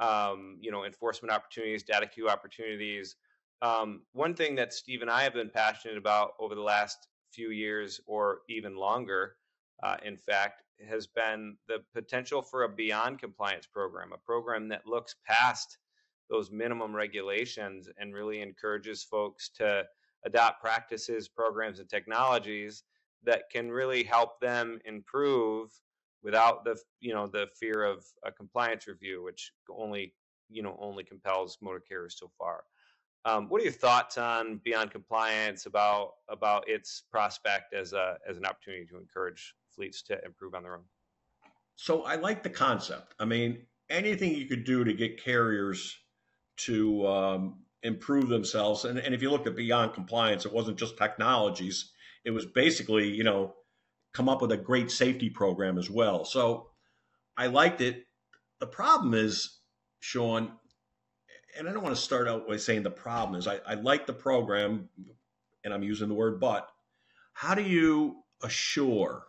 enforcement opportunities, data queue opportunities. One thing that Steve and I have been passionate about over the last few years or even longer, in fact, has been the potential for a beyond compliance program, a program that looks past those minimum regulations and really encourages folks to adopt practices, programs, and technologies that can really help them improve without the fear of a compliance review, which only compels motor carriers so far. What are your thoughts on beyond compliance, about its prospect as an opportunity to encourage fleets to improve on their own? So I like the concept. I mean, anything you could do to get carriers to improve themselves. And if you look at beyond compliance, it wasn't just technologies. It was basically, come up with a great safety program as well. So I liked it. The problem is, Sean, and I don't want to start out by saying the problem is, I like the program, and I'm using the word but. How do you assure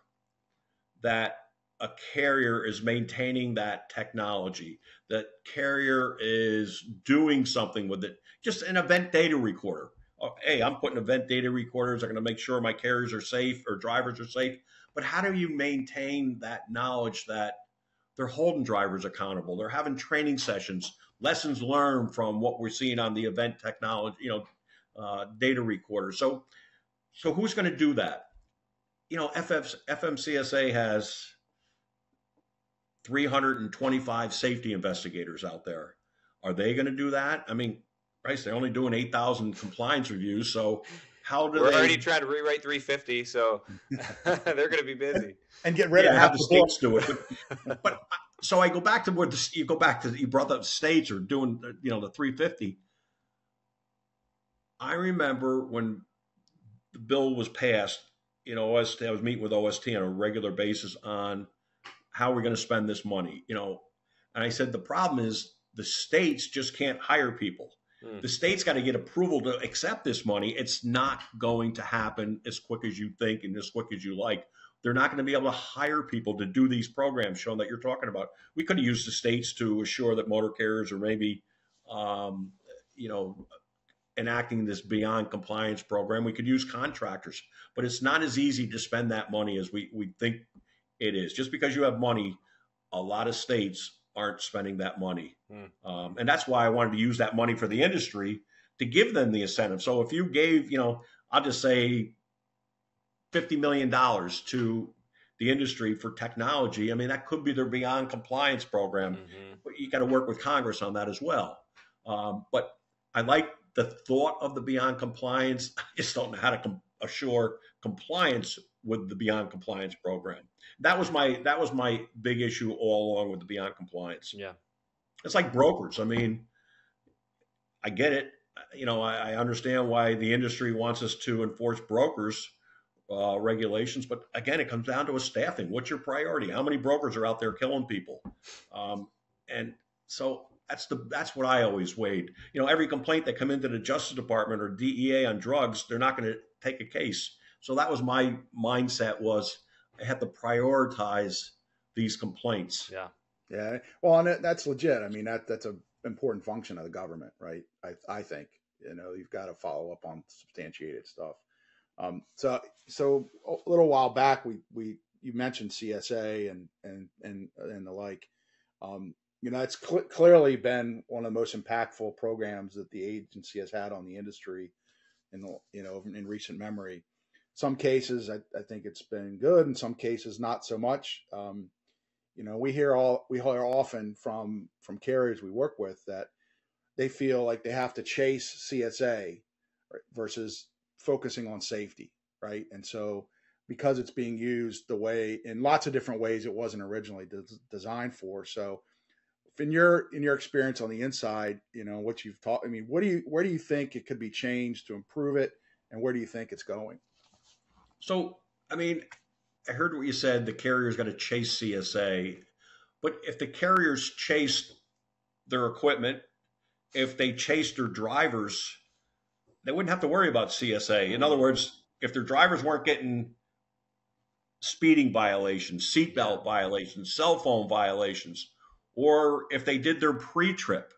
that a carrier is maintaining that technology, that carrier is doing something with it? Just an event data recorder. Oh, hey, I'm putting event data recorders. I'm going to make sure my carriers are safe or drivers are safe. But how do you maintain that knowledge that they're holding drivers accountable? They're having training sessions, lessons learned from what we're seeing on the event technology, data recorder. So who's going to do that? FMCSA has 325 safety investigators out there. Are they going to do that? I mean, Christ, they're only doing 8,000 compliance reviews. So how do We're already trying to rewrite 350, so they're going to be busy. And get rid of have the states do it. But so I go back to you brought up states are doing, the 350. I remember when the bill was passed, I was meeting with OST on a regular basis on how we're going to spend this money, and I said, the problem is the states just can't hire people. The state's got to get approval to accept this money. It's not going to happen as quick as you think and as quick as you like. They're not going to be able to hire people to do these programs, Sean, that you're talking about. We could have used the states to assure that motor carriers are maybe, enacting this beyond compliance program. We could use contractors, but it's not as easy to spend that money as we think it is. Just because you have money, a lot of states aren't spending that money. And that's why I wanted to use that money for the industry to give them the incentive. So if you gave, I'll just say $50 million to the industry for technology, I mean, that could be their beyond compliance program, but you got to work with Congress on that as well. But I like the thought of the beyond compliance. I just don't know how to assure compliance with the beyond compliance program. That was my big issue all along with the beyond compliance. Yeah. It's like brokers. I mean, I get it. I understand why the industry wants us to enforce brokers regulations, but again, it comes down to a staffing. What's your priority? How many brokers are out there killing people? And so that's what I always weighed. Every complaint that come into the Justice Department or DEA on drugs, they're not going to take a case. So that was my mindset, was I had to prioritize these complaints. Yeah. Yeah. Well, and that's legit. I mean, that's an important function of the government, right? I think, you've got to follow up on substantiated stuff. So a little while back, you mentioned CSA and the like. It's clearly been one of the most impactful programs that the agency has had on the industry in recent memory. Some cases, I think it's been good. In some cases, not so much. We hear often from carriers we work with that they feel like they have to chase CSA versus focusing on safety, right? And so because it's being used in lots of different ways it wasn't originally designed for. So in your experience on the inside, what you've taught, I mean, where do you think it could be changed to improve it, and where do you think it's going? So, I mean, I heard what you said, the carrier's got to chase CSA, but if the carriers chased their equipment, if they chased their drivers, they wouldn't have to worry about CSA. In other words, if their drivers weren't getting speeding violations, seatbelt violations, cell phone violations, or if they did their pre-trip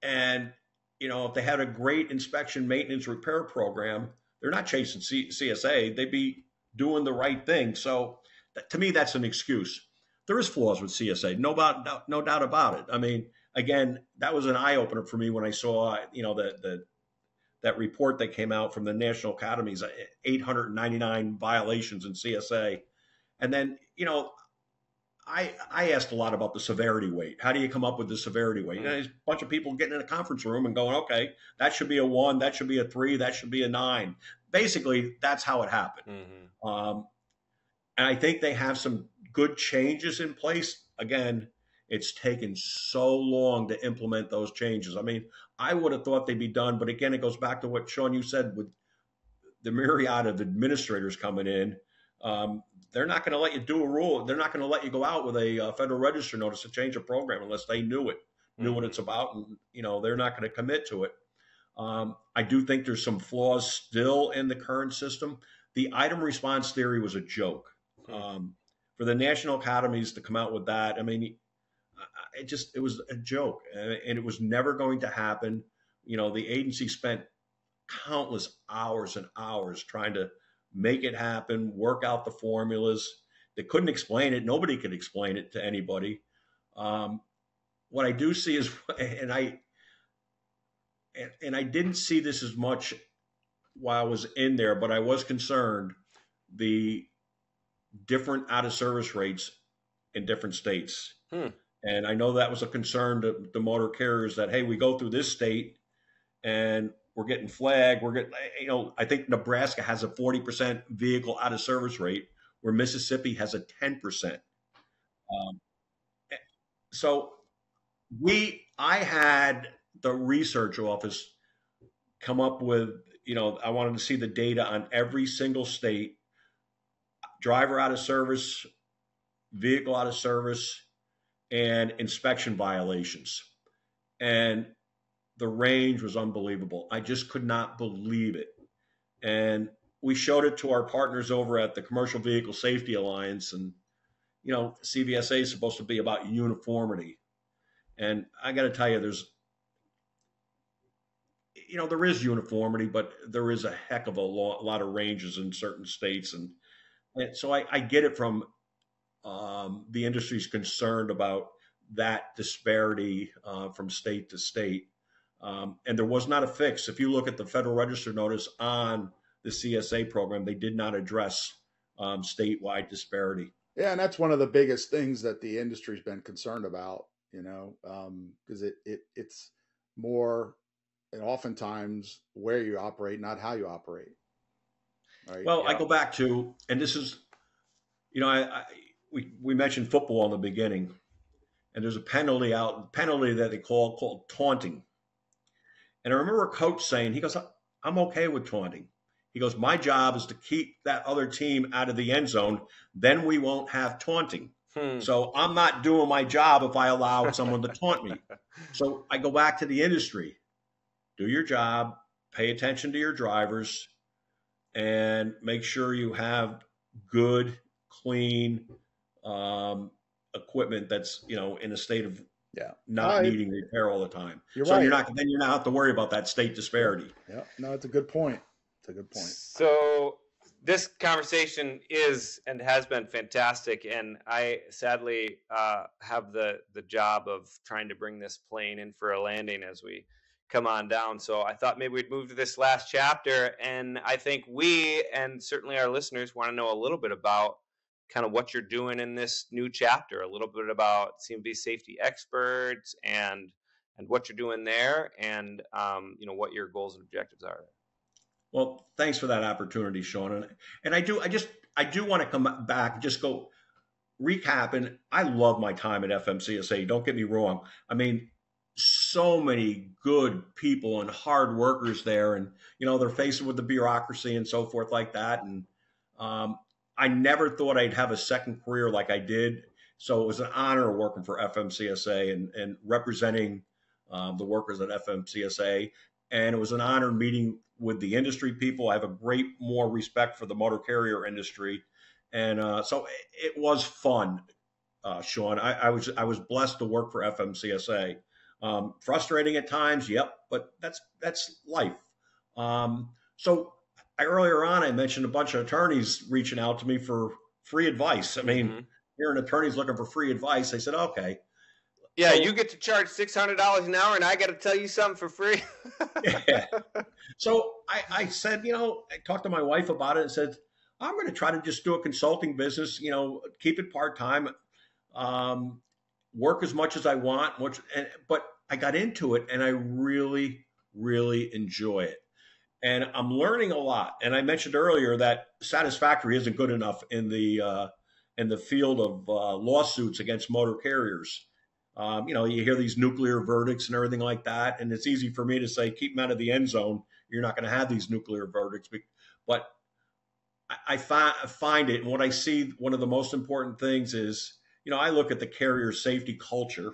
and, if they had a great inspection, maintenance, repair program, they're not chasing CSA. They'd be doing the right thing. So to me, that's an excuse. There is flaws with CSA, no doubt about it. I mean, again, that was an eye-opener for me when I saw, that report that came out from the National Academies, 899 violations in CSA. And then, I asked a lot about the severity weight. How do you come up with the severity weight? There's a bunch of people getting in a conference room and going, okay, that should be a 1, that should be a 3, that should be a 9. Basically, that's how it happened. And I think they have some good changes in place. Again, it's taken so long to implement those changes. I mean, I would have thought they'd be done, but again, it goes back to what Sean, you said with the myriad of administrators coming in. They're not going to let you do a rule. They're not going to let you go out with a Federal Register notice to change a program unless they knew what it's about, and they're not going to commit to it. I do think there's some flaws still in the current system. The item response theory was a joke. For the national academies to come out with that, I mean, it was a joke, and it was never going to happen. The agency spent countless hours and hours trying to make it happen, work out the formulas. They couldn't explain it. Nobody could explain it to anybody. What I do see is, and I didn't see this as much while I was in there, but I was concerned the different out-of-service rates in different states. And I know that was a concern to the motor carriers that, hey, we go through this state and we're getting flagged. We're getting, I think Nebraska has a 40% vehicle out-of-service rate, where Mississippi has a 10%. So I had the research office come up with, I wanted to see the data on every single state, driver out of service, vehicle out of service, and inspection violations. And the range was unbelievable. I just could not believe it. And we showed it to our partners over at the Commercial Vehicle Safety Alliance. And, CVSA is supposed to be about uniformity. And I got to tell you, there is uniformity, but there is a heck of a lot of ranges in certain states. And so I get it from the industry's concerned about that disparity from state to state. And there was not a fix. If you look at the Federal Register notice on the CSA program, they did not address statewide disparity. Yeah, and that's one of the biggest things that the industry's been concerned about, because it's more, and oftentimes where you operate, not how you operate. Right? Well, yeah. I go back to, and this is, we mentioned football in the beginning, and there's a penalty that they called taunting. And I remember a coach saying, he goes, I'm okay with taunting. He goes, my job is to keep that other team out of the end zone. Then we won't have taunting. So I'm not doing my job if I allow someone to taunt me. So I go back to the industry. Do your job, pay attention to your drivers, and make sure you have good, clean equipment that's, in a state of not needing repair all the time. You're not have to worry about that state disparity. Yeah, no, it's a good point. It's a good point. So this conversation is and has been fantastic, and I sadly have the job of trying to bring this plane in for a landing as we come on down. So I thought maybe we'd move to this last chapter, and I think we and certainly our listeners want to know a little bit about kind of what you're doing in this new chapter, a little bit about CMV safety experts and what you're doing there, and what your goals and objectives are. Well, thanks for that opportunity, Sean. And I do want to come back and just go recap. And I love my time at FMCSA. Don't get me wrong. I mean, so many good people and hard workers there, and they're faced with the bureaucracy and so forth like that. And I never thought I'd have a second career like I did. So it was an honor working for FMCSA and representing the workers at FMCSA. And it was an honor meeting with the industry people. I have more respect for the motor carrier industry. And so it was fun, Sean. I was blessed to work for FMCSA. Frustrating at times, yep, but that's life. So earlier on, I mentioned a bunch of attorneys reaching out to me for free advice. I mean, hearing attorneys looking for free advice, I said, okay. Yeah, so, you get to charge $600 an hour, and I got to tell you something for free. Yeah. So I said, I talked to my wife about it and said, I'm going to try to just do a consulting business, keep it part-time, work as much as I want, but I got into it, and I really, really enjoy it. And I'm learning a lot. And I mentioned earlier that satisfactory isn't good enough in the field of lawsuits against motor carriers. You hear these nuclear verdicts and everything like that, and it's easy for me to say, keep them out of the end zone. You're not going to have these nuclear verdicts. But I find it, and what I see, one of the most important things is, I look at the carrier safety culture,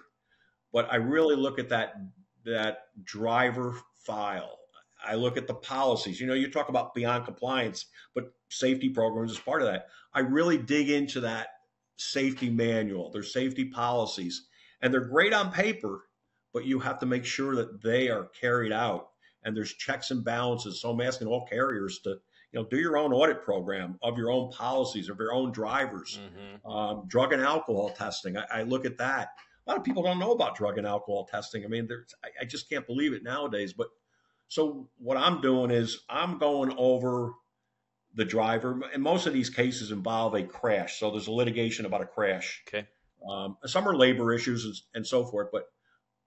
but I really look at that driver file. I look at the policies. You talk about beyond compliance, but safety programs is part of that. I really dig into that safety manual, their safety policies, and they're great on paper, but you have to make sure that they are carried out, and there's checks and balances. So I'm asking all carriers to, do your own audit program of your own policies, of your own drivers, drug and alcohol testing. I look at that. A lot of people don't know about drug and alcohol testing. I mean, I just can't believe it nowadays. But so what I'm doing is I'm going over the driver, and most of these cases involve a crash. So there's a litigation about a crash. Okay. Some are labor issues and so forth, but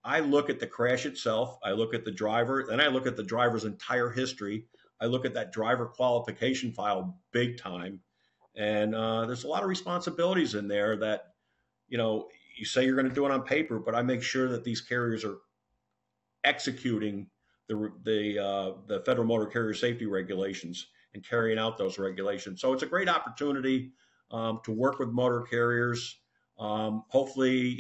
I look at the crash itself. I look at the driver, then I look at the driver's entire history. I look at that driver qualification file big time. And there's a lot of responsibilities in there that, you say you're going to do it on paper, but I make sure that these carriers are executing the Federal Motor Carrier Safety Regulations and carrying out those regulations. So it's a great opportunity to work with motor carriers. Hopefully,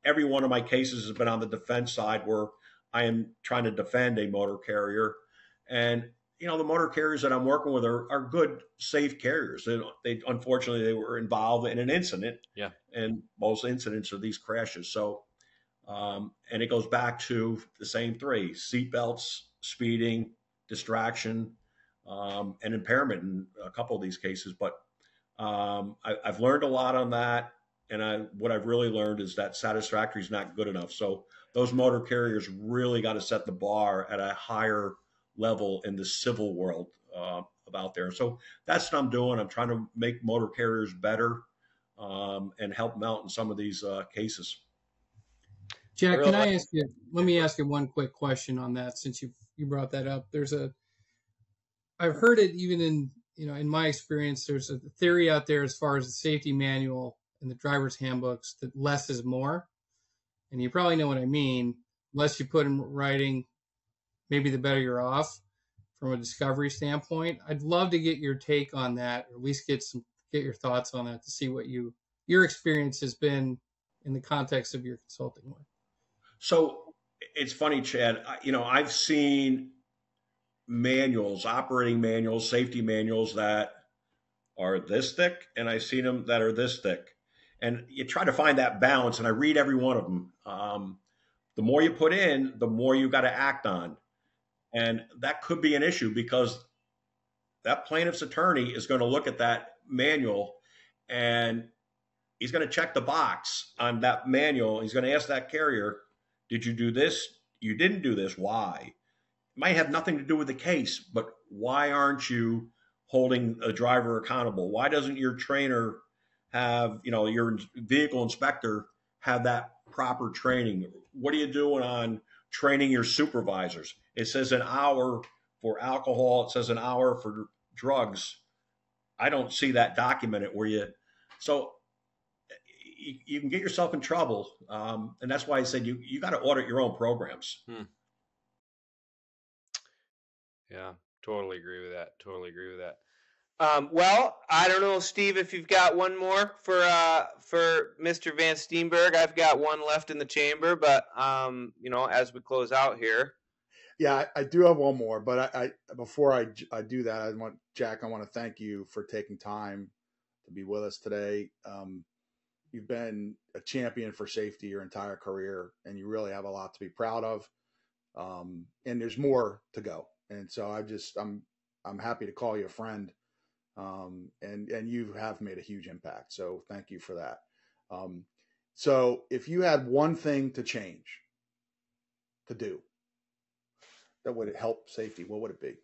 every one of my cases has been on the defense side where I am trying to defend a motor carrier. And, the motor carriers that I'm working with are good, safe carriers. They unfortunately, they were involved in an incident. Yeah. And most incidents are these crashes. So, and it goes back to the same three: seatbelts, speeding, distraction, and impairment in a couple of these cases. But I've learned a lot on that. And what I've really learned is that satisfactory is not good enough. So those motor carriers really got to set the bar at a higher level in the civil world out there. So that's what I'm doing. I'm trying to make motor carriers better and help them out in some of these cases. Jack, can I ask you? Let me ask you one quick question on that, since you brought that up. I've heard it even in my experience. There's a theory out there as far as the safety manual and the driver's handbooks that less is more, and you probably know what I mean. Less you put in writing, maybe the better you're off from a discovery standpoint. I'd love to get your take on that, or at least get your thoughts on that, to see what your experience has been in the context of your consulting work. So it's funny, Chad. I've seen manuals, operating manuals, safety manuals that are this thick, and I've seen them that are this thick. And you try to find that balance, and I read every one of them. The more you put in, the more you got to act on. And that could be an issue, because that plaintiff's attorney is going to look at that manual and he's going to check the box on that manual. He's going to ask that carrier, did you do this? You didn't do this. Why? It might have nothing to do with the case, but why aren't you holding a driver accountable? Why doesn't your trainer have, your vehicle inspector have that proper training? What are you doing on training your supervisors? It says an hour for alcohol. It says an hour for drugs. I don't see that documented so you can get yourself in trouble. And that's why I said you got to audit your own programs. Yeah, totally agree with that. Well, I don't know, Steve, if you've got one more for Mr. Van Steenburg. I've got one left in the chamber, but as we close out here. Yeah, I do have one more, but before I do that, I want to thank you for taking time to be with us today. You've been a champion for safety your entire career, and you really have a lot to be proud of. And there's more to go. And so I'm happy to call you a friend. And you have made a huge impact. So thank you for that. So if you had one thing to change, to do, that would help safety, what would it be?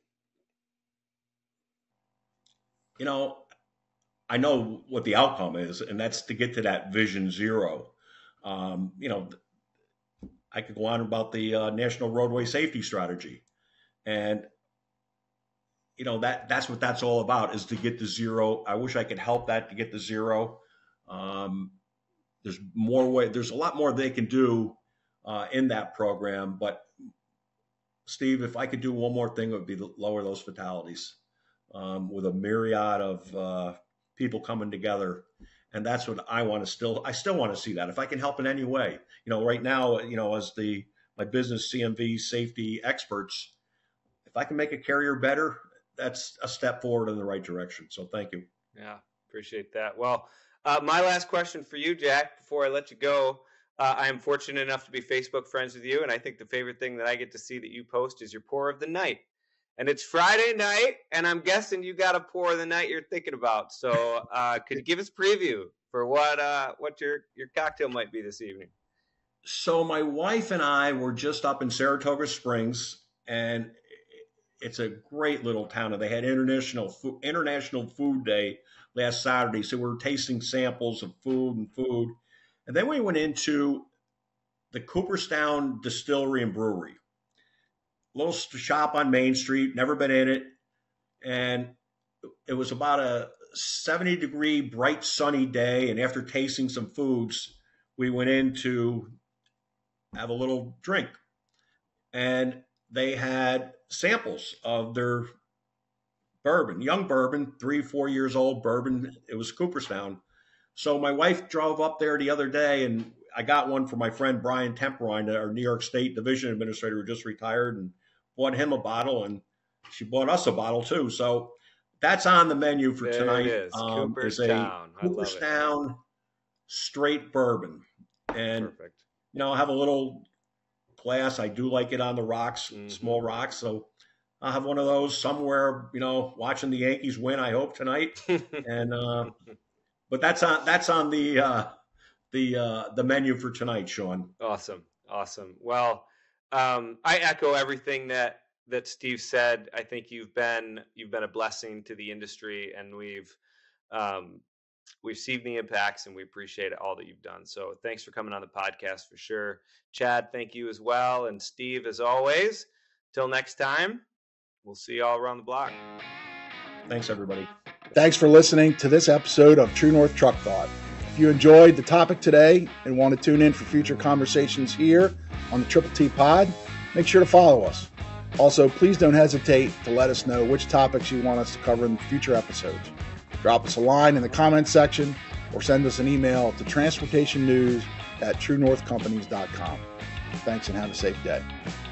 I know what the outcome is, and that's to get to that vision zero. I could go on about the National Roadway Safety Strategy. And that's what that's all about, is to get to zero. I wish I could help that to get to zero. There's there's a lot more they can do in that program. But Steve, if I could do one more thing, it would be to lower those fatalities with a myriad of people coming together. And that's what I still want to see that. If I can help in any way, right now, as my business CMV safety experts, if I can make a carrier better, that's a step forward in the right direction. So thank you. Yeah, appreciate that. Well, my last question for you, Jack, before I let you go, I am fortunate enough to be Facebook friends with you, and I think the favorite thing that I get to see that you post is your pour of the night. And it's Friday night, and I'm guessing you got a pour of the night you're thinking about. So could you give us a preview for what your cocktail might be this evening? So my wife and I were just up in Saratoga Springs, and it's a great little town. And they had International Food Day last Saturday. So we were tasting samples of food. And then we went into the Cooperstown Distillery and Brewery. Little shop on Main Street, never been in it. And it was about a 70-degree, bright, sunny day. And after tasting some foods, we went in to have a little drink. And they had samples of their bourbon, young bourbon, 3-4 years old bourbon. It was Cooperstown. So my wife drove up there the other day, and I got one for my friend Brian Temperine, our New York State Division Administrator who just retired, and bought him a bottle, and she bought us a bottle too. So that's on the menu for tonight. It is. Cooperstown. Cooperstown straight bourbon. And, perfect. I'll have a little glass. I do like it on the rocks, small rocks. So I'll have one of those somewhere, watching the Yankees win, I hope, tonight. And but that's on the menu for tonight, Sean. Awesome. Well, I echo everything that Steve said. I think you've been a blessing to the industry, and we've seen the impacts, and we appreciate all that you've done. So thanks for coming on the podcast for sure. Chad, thank you as well. And Steve, as always, till next time, we'll see you all around the block. Thanks, everybody. Thanks for listening to this episode of True North Truck Thought. If you enjoyed the topic today and want to tune in for future conversations here on the TTT Pod, make sure to follow us. Also, please don't hesitate to let us know which topics you want us to cover in future episodes. Drop us a line in the comments section or send us an email to transportationnews@TrueNorthCompanies.com. Thanks and have a safe day.